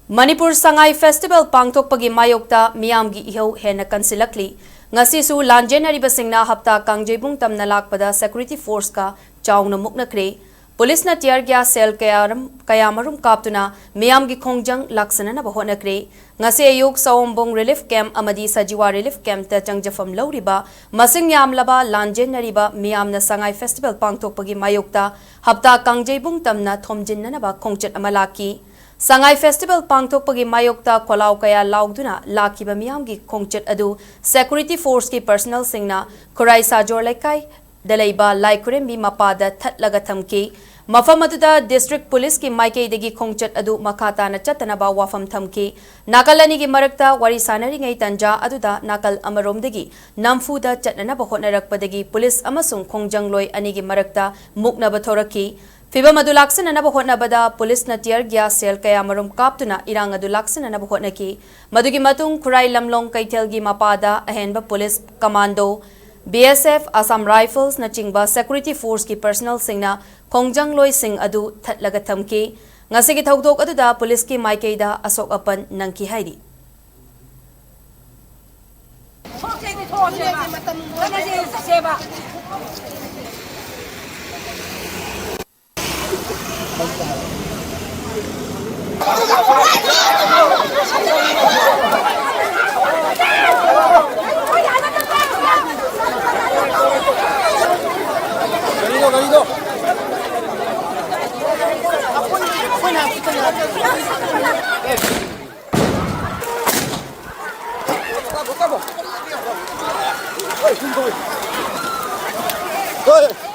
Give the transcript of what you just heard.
Manipur Sangai Festival Pangthokpagi Mayokta Miyamgi Iho Hena Kansilakli Ngasisu Lanjenariba Singna Hapta Kangjebung Tamna Lakpada Security Force ka Chawna Muknakhre Police na tear gas cell kayamarum kaptuna Miyamgi Khongjang Laksana na bahonakre Ngasi ayuk Sawombong Relief Camp amadi Sajiwa Relief Camp ta changjafam lawriba masing yamlaba Lanjenariba Miyamna Sangai Festival Pangthokpagi Mayokta Hapta Kangjebung Tamna Thomjinna na ba Khongchat amalaki Sangai Festival Pangthokpagi Mayokta Kolau Kaya Laugduna Lakiba Miyamgi Khongchat adu Security Force ki personal singna Kurai Sajor Laikai Dalaiba Laikurembi Mapada Thatlaga Thamki Mafamaduda District Police ki Maike Degi Khongchat adu Makata na Chatanaba Wafam Thamki Nakalani ki Marakta Wari Sanari Ngai Tanja aduda Nakal Amarom Degi Namfuda Chatnana Bahotnarakpadagi Police Amasung Khongjang Loi Anigi Marakta Muknaba Thoraki Fiba Madulaksan and Abahotnabada, Police na tear gas cell kaya marum kaptuna irang adulaksan and Abahotnaki, Madugi Matung Kurai Lamlong Kaitelgi Mapada, Ahenba Police Commando, BSF, Assam Rifles na Chingba Security Force ki personal singna, Khongjang Loi Sing adu Thatlagatamki, Ngasigi Tawdok aduda Police ki Maikeda Asok Apan Nangki Haidi. What